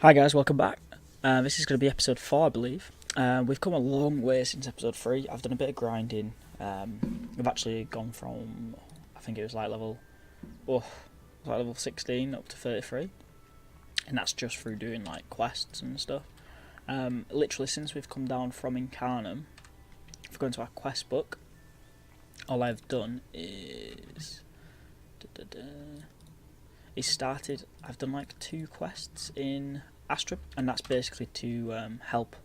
Hi guys, welcome back. This is going to be episode 4, I believe. We've come a long way since episode 3. I've done a bit of grinding. We've actually gone from, I think it was like level 16 up to 33. And that's just through doing like quests and stuff. Literally since we've come down from Incarnum, if we go into our quest book, all I've done is... I've done like 2 quests in Astrub, and that's basically to help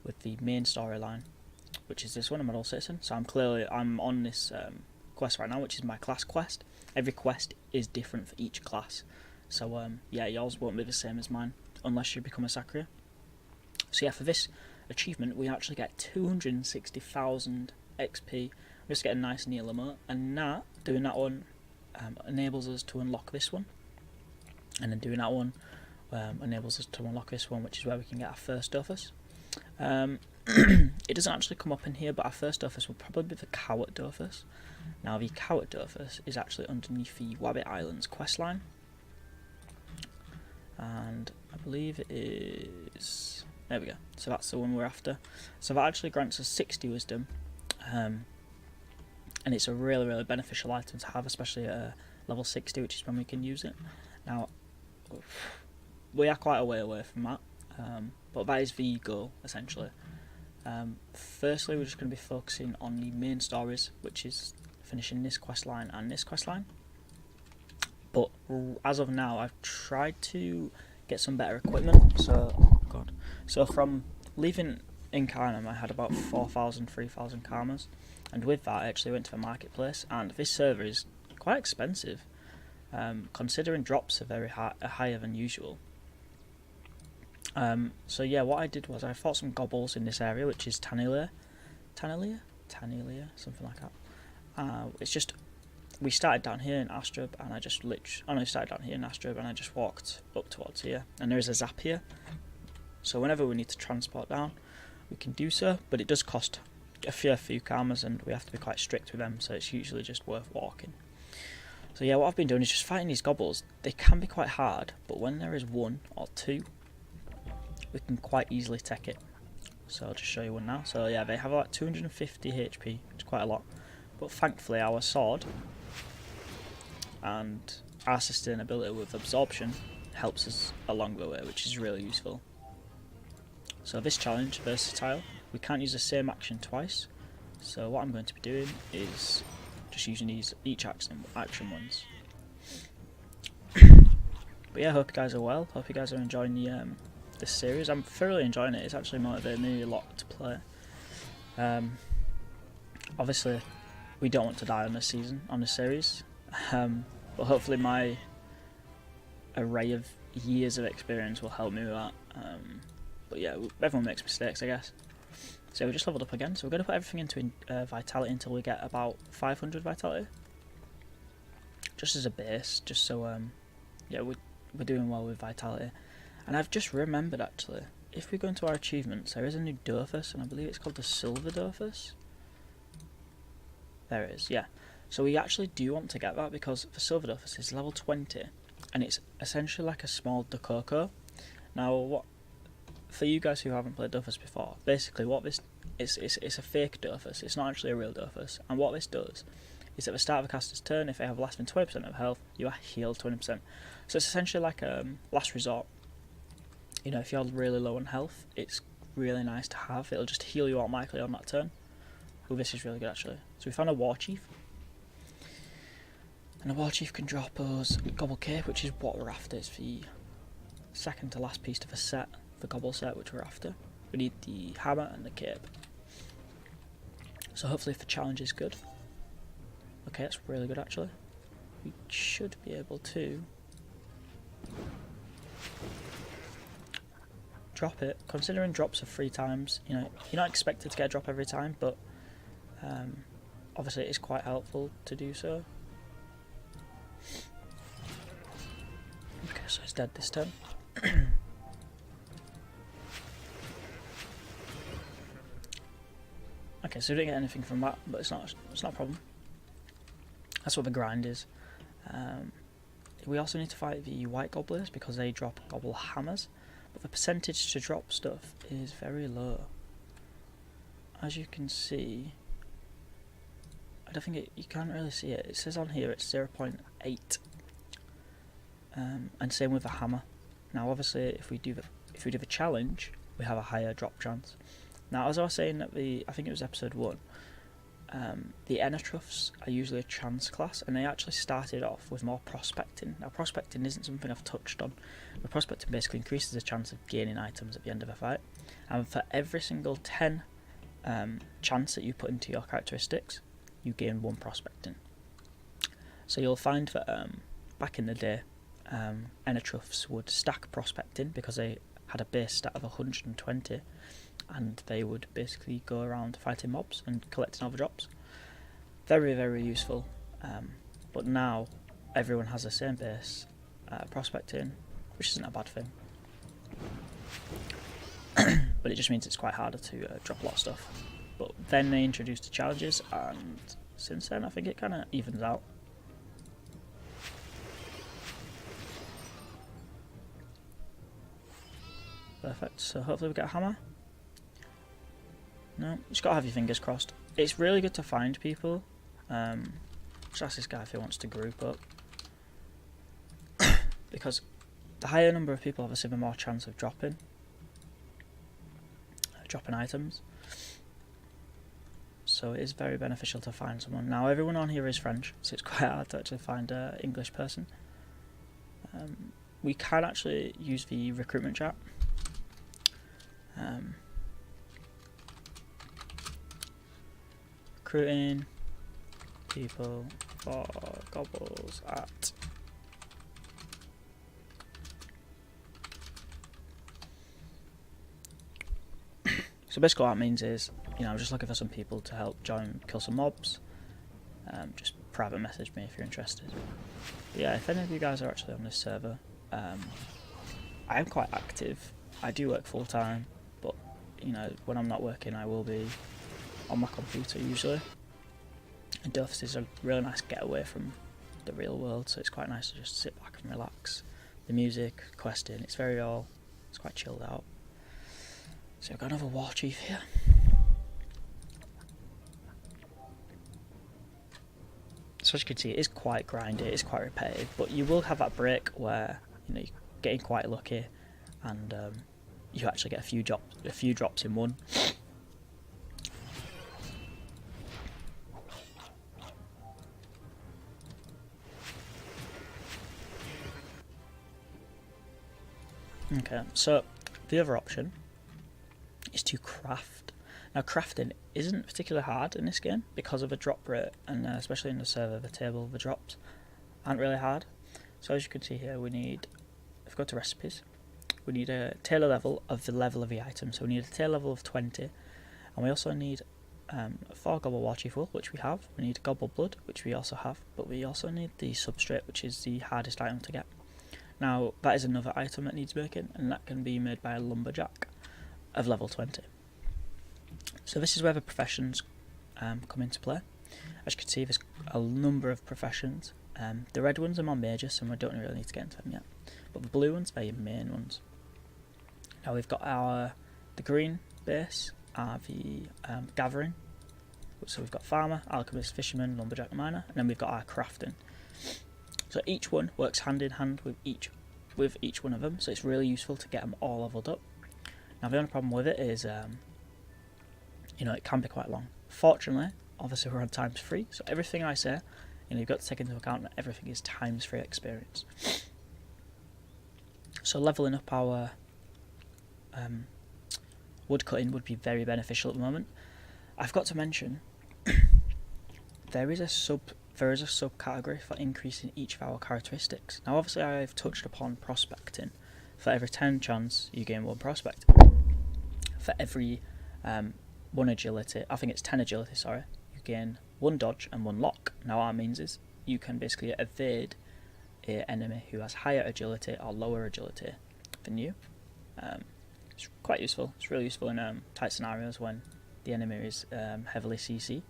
with the main storyline, which is this one, a model citizen. So I'm on this quest right now, which is my class quest. Every quest is different for each class, so yeah, yours won't be the same as mine unless you become a Sakria. So yeah, for this achievement we actually get 260,000 XP. We just get a nice near limit, and doing that one enables us to unlock this one, and then doing that one enables us to unlock this one, which is where we can get our first Dofus. It doesn't actually come up in here, but our first Dofus will probably be the Coward Dofus. Now the Coward Dofus is actually underneath the Wabbit Islands questline, and I believe it is... there we go, so that's the one we're after. So that actually grants us 60 wisdom, and it's a really beneficial item to have, especially at level 60, which is when we can use it. Now, we are quite a way away from that, but that is the goal, essentially. Firstly, we're just going to be focusing on the main stories, which is finishing this questline and this questline. But as of now, I've tried to get some better equipment. So from leaving Incarnum, I had about 4,000, 3,000 karmas. And with that, I actually went to the marketplace, and this server is quite expensive, considering drops are very higher than usual. So yeah, what I did was I fought some gobbles in this area, which is Tanilia, something like that. It's just, we started down here in Astrub, and I just walked up towards here, and there is a zap here. So whenever we need to transport down, we can do so, but it does cost a few karmas, and we have to be quite strict with them, so it's usually just worth walking. So yeah, what I've been doing is just fighting these gobbles. They can be quite hard, but when there is 1 or 2, we can quite easily tech it. So I'll just show you one now. So yeah, they have like 250 HP, which is quite a lot, but thankfully our sword and our sustainability with absorption helps us along the way, which is really useful. So this challenge, versatile, we can't use the same action twice, so what I'm going to be doing is just using each action once. But yeah, I hope you guys are well. Hope you guys are enjoying this series. I'm thoroughly enjoying it. It's actually motivated me a lot to play. Obviously, we don't want to die on this series, but hopefully my array of years of experience will help me with that. But yeah, everyone makes mistakes, I guess. So we just leveled up again, so we're going to put everything into vitality until we get about 500 vitality. Just as a base, just so, yeah, we're doing well with vitality. And I've just remembered, actually, if we go into our achievements, there is a new Dofus, and I believe it's called the Silver Dofus. There it is, yeah. So we actually do want to get that, because the Silver Dofus is level 20, and it's essentially like a small Dokoko. Now, for you guys who haven't played Dofus before, basically what this is, it's a fake Dofus. It's not actually a real Dofus. And what this does is at the start of a caster's turn, if they have less than 20% of health, you are healed 20%. So it's essentially like a last resort. You know, if you're really low on health, it's really nice to have. It'll just heal you automatically on that turn. Oh, this is really good, actually. So we found a War Chief. And a War Chief can drop us Gobble Cape, which is what we're after. It's the second to last piece of the set. The gobble set, which we're after. We need the hammer and the cape. So hopefully if the challenge is good. Okay, that's really good, actually. We should be able to drop it. Considering drops are 3 times, you know, you're not expected to get a drop every time, but obviously it is quite helpful to do so. Okay, so he's dead this turn. Okay, so we didn't get anything from that, but it's not a problem. That's what the grind is. we also need to fight the white gobblers because they drop gobble hammers, but the percentage to drop stuff is very low. As you can see, I don't think you can't really see it. It says on here it's 0.8, and same with the hammer. Now, obviously, if we do the challenge, we have a higher drop chance. Now, as I was saying at I think it was episode 1, the Enotruffs are usually a chance class, and they actually started off with more prospecting. Now, prospecting isn't something I've touched on, but prospecting basically increases the chance of gaining items at the end of a fight, and for every single 10 chance that you put into your characteristics, you gain 1 prospecting. So you'll find that back in the day, Enotruffs would stack prospecting because they had a base stat of 120, and they would basically go around fighting mobs and collecting other drops. Very, very useful. But now everyone has the same base prospecting, which isn't a bad thing. But it just means it's quite harder to drop a lot of stuff. But then they introduced the challenges, and since then I think it kind of evens out. Perfect, so hopefully we get a hammer. No, you just gotta have your fingers crossed. It's really good to find people. Just ask this guy if he wants to group up. Because the higher number of people, obviously, the more chance of dropping items. So it is very beneficial to find someone. Now, everyone on here is French, so it's quite hard to actually find an English person. We can actually use the recruitment chat. Recruiting people for gobbles at so basically what that means is, I'm just looking for some people to help kill some mobs. Just private message me if you're interested. But yeah, if any of you guys are actually on this server, I am quite active. I do work full time, but when I'm not working, I will be on my computer usually. And Dofus is a really nice getaway from the real world, so it's quite nice to just sit back and relax. The music, questing, it's quite chilled out. So I've got another war chief here. So as you can see, it is quite grindy, it is quite repetitive, but you will have that break where you're getting quite lucky and you actually get a few drops in one. Okay, so the other option is to craft. Now, crafting isn't particularly hard in this game because of the drop rate, and especially in the server, the table, the drops aren't really hard. So as you can see here, if we go to recipes, we need a tailor level of the level of the item. So we need a tailor level of 20, and we also need 4 Gobble War Chief wool, which we have. We need Gobble Blood, which we also have, but we also need the substrate, which is the hardest item to get. Now, that is another item that needs making, and that can be made by a lumberjack of level 20. So this is where the professions come into play. As you can see, there's a number of professions. The red ones are more major, so we don't really need to get into them yet. But the blue ones are your main ones. Now we've got the green base are the gathering. So we've got farmer, alchemist, fisherman, lumberjack, miner, and then we've got our crafting. So each one works hand in hand with each one of them, so it's really useful to get them all leveled up. Now the only problem with it is, it can be quite long. Fortunately, obviously we're on times 3, so everything I say, you've got to take into account that everything is times 3 experience. So leveling up our wood cutting would be very beneficial at the moment. I've got to mention, there is a subcategory for increasing each of our characteristics. Now obviously I've touched upon prospecting. For every 10 chance you gain 1 prospect. For every 1 agility, I think it's 10 agility, sorry, you gain 1 dodge and 1 lock. Now what that means is you can basically evade an enemy who has higher agility or lower agility than you. It's quite useful. It's really useful in tight scenarios when the enemy is heavily CC.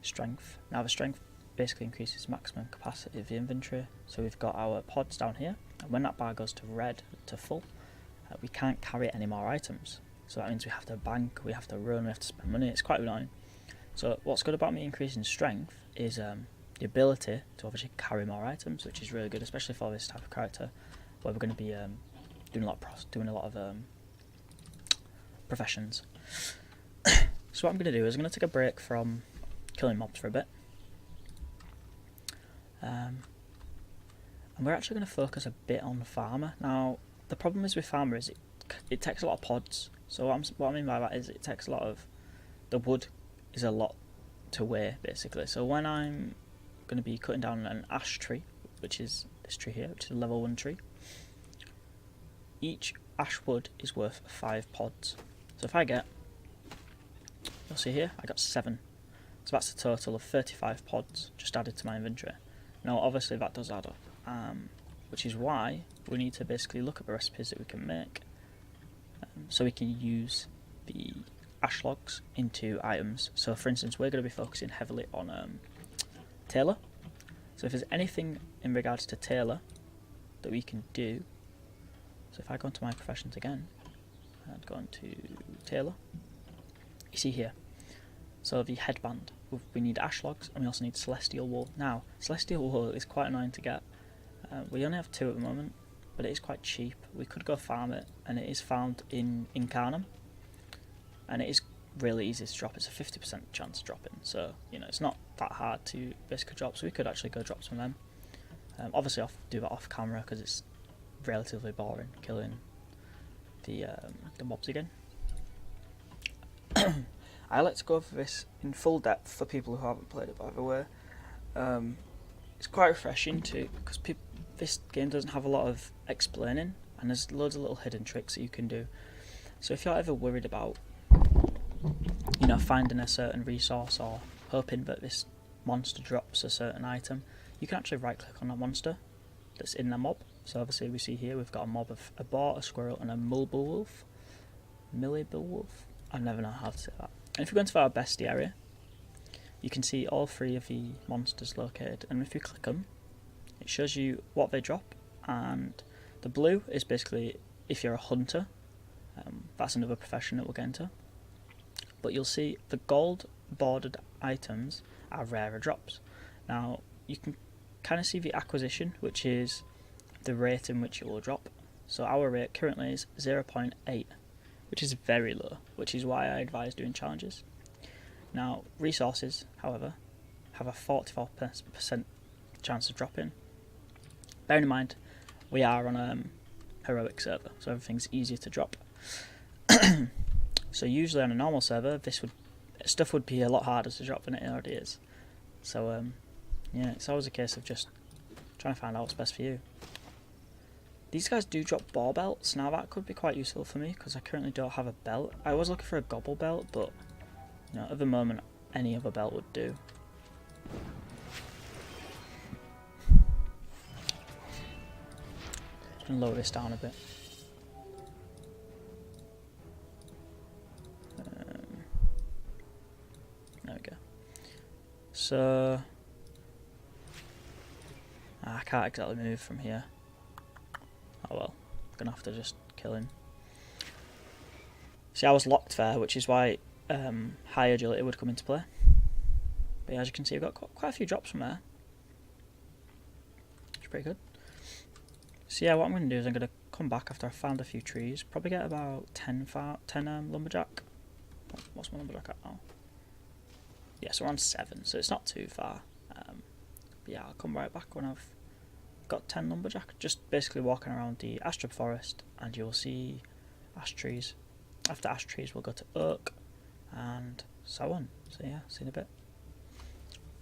Strength. Now the strength basically increases maximum capacity of the inventory. So we've got our pods down here, and when that bar goes to red, to full, we can't carry any more items. So that means we have to bank, we have to run, we have to spend money. It's quite annoying. So what's good about me increasing strength is the ability to obviously carry more items, which is really good, especially for this type of character where we're going to be doing a lot of professions. So what I'm going to do is I'm going to take a break from killing mobs for a bit. And we're actually going to focus a bit on farmer. Now, the problem is with farmer is it takes a lot of pods. So what I mean by that is it takes a lot of... The wood is a lot to weigh, basically. So when I'm going to be cutting down an ash tree, which is this tree here, which is a level 1 tree, each ash wood is worth 5 pods. So if I get... You'll see here, I got 7. So that's a total of 35 pods just added to my inventory. Now obviously that does add up, which is why we need to basically look at the recipes that we can make, so we can use the ash logs into items. So for instance, we're going to be focusing heavily on tailor. So if there's anything in regards to tailor that we can do, so if I go into my professions again and go into tailor, you see here, so the headband, we need ash logs and we also need celestial wool. Now, celestial wool is quite annoying to get. We only have 2 at the moment, but it is quite cheap. We could go farm it, and it is found in Ankama, and it is really easy to drop. It's a 50% chance of dropping, so you know it's not that hard to basically drop. So we could actually go drop some of them. Obviously, I'll do that off camera because it's relatively boring killing the mobs again. I like to go over this in full depth for people who haven't played it, by the way. It's quite refreshing too, because this game doesn't have a lot of explaining, and there's loads of little hidden tricks that you can do. So if you're ever worried about, you know, finding a certain resource or hoping that this monster drops a certain item, you can actually right click on that monster that's in the mob. So obviously we see here we've got a mob of a boar, a squirrel and a mullebull wolf. I never know how to say that. And if we go into our bestie area, you can see all 3 of the monsters located, and if you click them, it shows you what they drop. And the blue is basically if you're a hunter, that's another profession that we'll get into. But you'll see the gold bordered items are rarer drops. Now you can kind of see the acquisition, which is the rate in which it will drop. So our rate currently is 0.8, which is very low, which is why I advise doing challenges. Now, resources, however, have a 44% chance of dropping. Bearing in mind, we are on a heroic server, so everything's easier to drop. So usually on a normal server, stuff would be a lot harder to drop than it already is. So yeah, it's always a case of just trying to find out what's best for you. These guys do drop ball belts. Now that could be quite useful for me because I currently don't have a belt. I was looking for a gobble belt, but you know, at the moment any other belt would do. Just gonna lower this down a bit. There we go. So I can't exactly move from here. Oh well, I'm gonna have to just kill him. See, I was locked there, which is why high agility would come into play. But yeah, as you can see, I've got quite a few drops from there, which is pretty good. So yeah, what I'm going to do is I'm going to come back after I've found a few trees, probably get about 10 lumberjack. What's my lumberjack at now? Yeah, so around 7, so it's not too far. But yeah, I'll come right back when I've got 10 lumberjack. Just basically walking around the Astrub forest and you'll see ash trees. After ash trees we'll go to oak and so on. So yeah, see in a bit.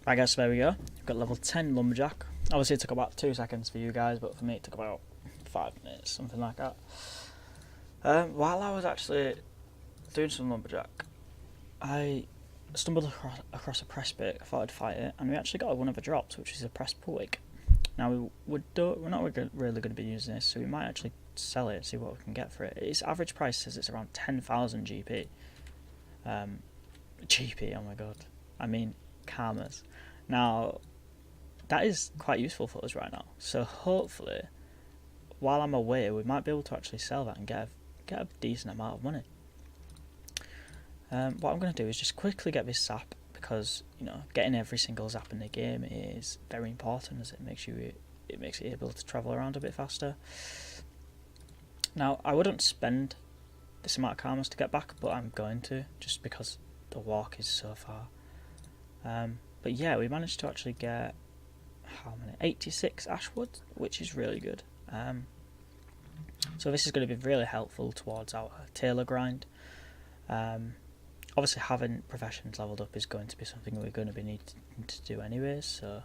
Right guys, so there we go. We've got level 10 lumberjack. Obviously it took about 2 seconds for you guys, but for me it took about 5 minutes, something like that. While I was actually doing some lumberjack, I stumbled across a press pick. I thought I'd fight it, and we actually got one of the drops, which is a press pulwick. Now we're not really going to be using this, so we might actually sell it and see what we can get for it. Its average price says it's around 10,000 GP. GP, oh my god. I mean, karmas. Now, that is quite useful for us right now. So hopefully, while I'm away, we might be able to actually sell that and get a decent amount of money. What I'm going to do is just quickly get this zap, because getting every single zap in the game is very important, as it makes you able to travel around a bit faster. Now, I wouldn't spend this amount of karmas to get back, but I'm going to, just because the walk is so far. But yeah, we managed to actually get, how many? 86 ashwood, which is really good. So this is going to be really helpful towards our tailor grind. Obviously, having professions leveled up is going to be something we're going to be needing to do anyways, so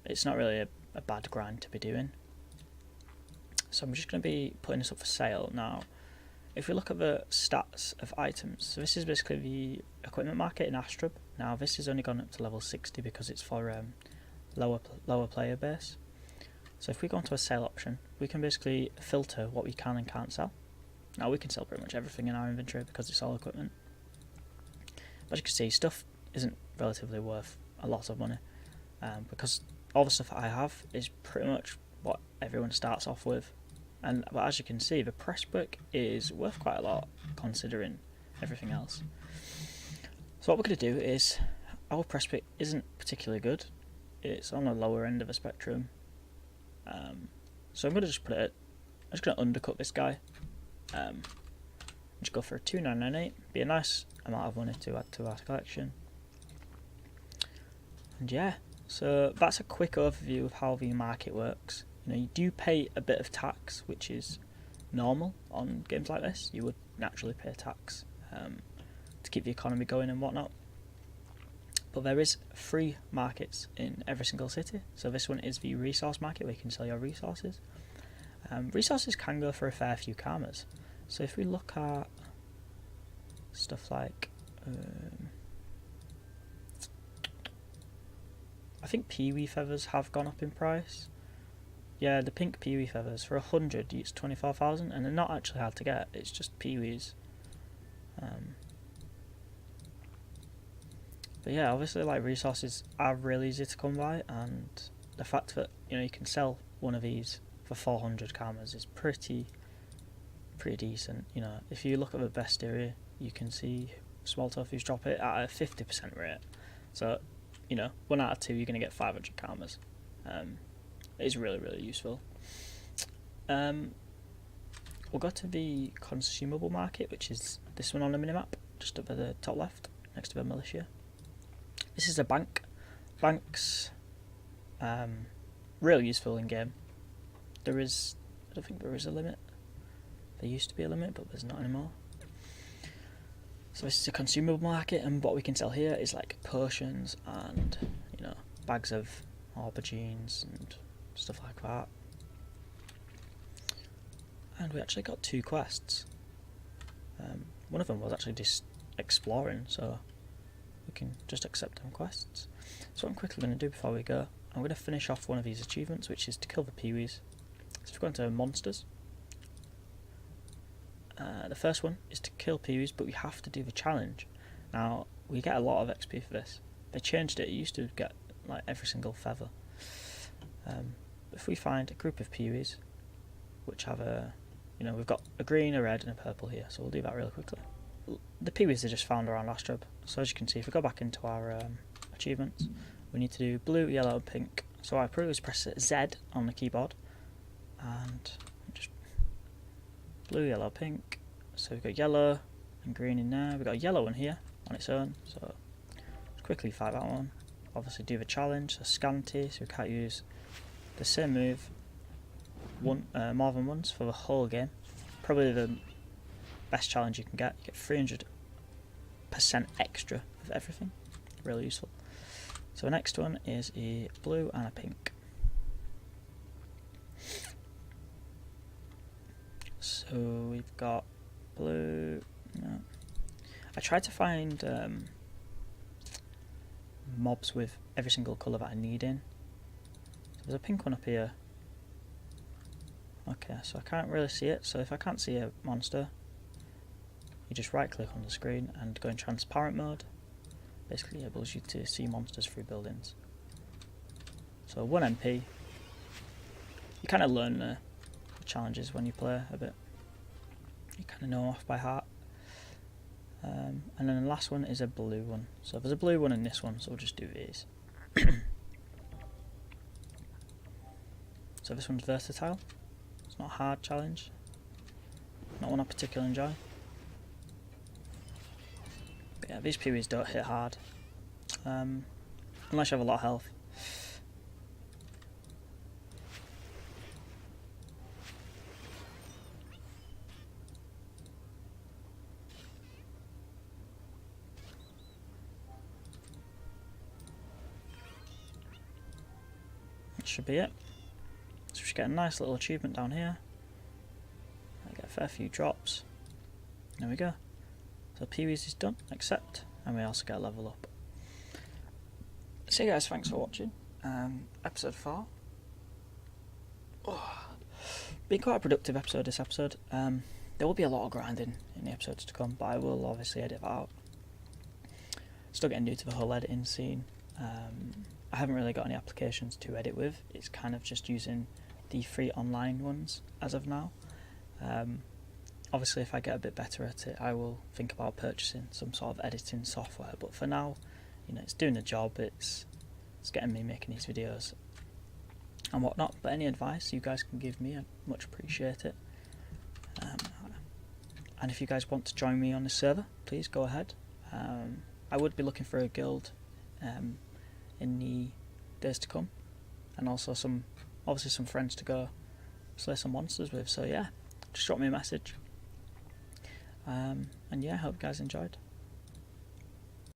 it's not really a bad grind to be doing. So I'm just going to be putting this up for sale. Now, if we look at the stats of items, so this is basically the equipment market in Astrub. Now, this has only gone up to level 60 because it's for lower player base. So if we go onto a sale option, we can basically filter what we can and can't sell. Now, we can sell pretty much everything in our inventory because it's all equipment. But as you can see, stuff isn't relatively worth a lot of money, because all the stuff that I have is pretty much what everyone starts off with. But as you can see, the press book is worth quite a lot considering everything else. So what we're going to do is, our press book isn't particularly good. It's on the lower end of the spectrum. So I'm going to just I'm just going to undercut this guy. Just go for a 2998. Be a nice amount of money to add to our collection. And yeah, so that's a quick overview of how the market works. You do pay a bit of tax, which is normal on games like this. You would naturally pay tax to keep the economy going and whatnot. But there is free markets in every single city. So this one is the resource market, where you can sell your resources. Resources can go for a fair few karmas. So if we look at stuff like, I think peewee feathers have gone up in price. Yeah, the pink peewee feathers, for 100 it's 24,000, and they're not actually hard to get, it's just peewees. But yeah, obviously resources are really easy to come by, and the fact that you can sell one of these for 400 karmas is pretty decent. If you look at the best area, you can see small Dofus drop it at a 50% rate. So 1 out of 2 you're going to get 500 karmas. It's really useful. We'll go to the consumable market, which is this one on the minimap, just up at the top left, next to the militia. This is a bank. Banks, really useful in game. I don't think there is a limit. There used to be a limit, but there's not anymore. So this is a consumable market, and what we can sell here is like potions and bags of aubergines and stuff like that. And we actually got 2 quests. One of them was actually just exploring, so we can just accept them quests. So what I'm quickly going to do before we go, I'm going to finish off one of these achievements, which is to kill the peewees. So if we go into monsters, the first one is to kill peewees, but we have to do the challenge. Now, we get a lot of XP for this. They changed it. It used to get every single feather. If we find a group of peewees, which have we've got a green, a red and a purple here, so we'll do that really quickly. The peewees are just found around Astrub. So as you can see, if we go back into our achievements, we need to do blue, yellow and pink. So what I probably press Z on the keyboard and just blue, yellow, pink. So we've got yellow and green in there. We've got a yellow one here on its own, so let's quickly fight that one. Obviously do the challenge, so scanty, so we can't use the same move more than once for the whole game. Probably the best challenge you can get. You get 300% extra of everything. Really useful. So the next one is a blue and a pink. So we've got blue. No. I tried to find mobs with every single colour that I need in. So there's a pink one up here. Okay, so I can't really see it. So if I can't see a monster, you just right click on the screen and go in transparent mode. Basically enables you to see monsters through buildings. So 1 MP. You kind of learn the challenges when you play a bit. You kind of know them off by heart. And then the last one is a blue one. So there's a blue one in this one, so we'll just do these. So this one's versatile. It's not a hard challenge. Not one I particularly enjoy. But yeah, these Peewees don't hit hard. Unless you have a lot of health. That should be it. So we should get a nice little achievement down here. I get a fair few drops. There we go. So Peewees is done, accept, and we also get a level up. So guys, thanks for watching. Episode 4. Oh, been quite a productive episode this episode. There will be a lot of grinding in the episodes to come, but I will obviously edit that out. Still getting new to the whole editing scene. I haven't really got any applications to edit with. It's kind of just using the free online ones as of now. Obviously if I get a bit better at it, I will think about purchasing some sort of editing software, but for now, you know, it's doing the job, it's getting me making these videos and whatnot. But any advice you guys can give me, I much appreciate it. And if you guys want to join me on the server, please go ahead. I would be looking for a guild in the days to come, and also obviously some friends to go slay some monsters with. So yeah, just drop me a message. And yeah, I hope you guys enjoyed.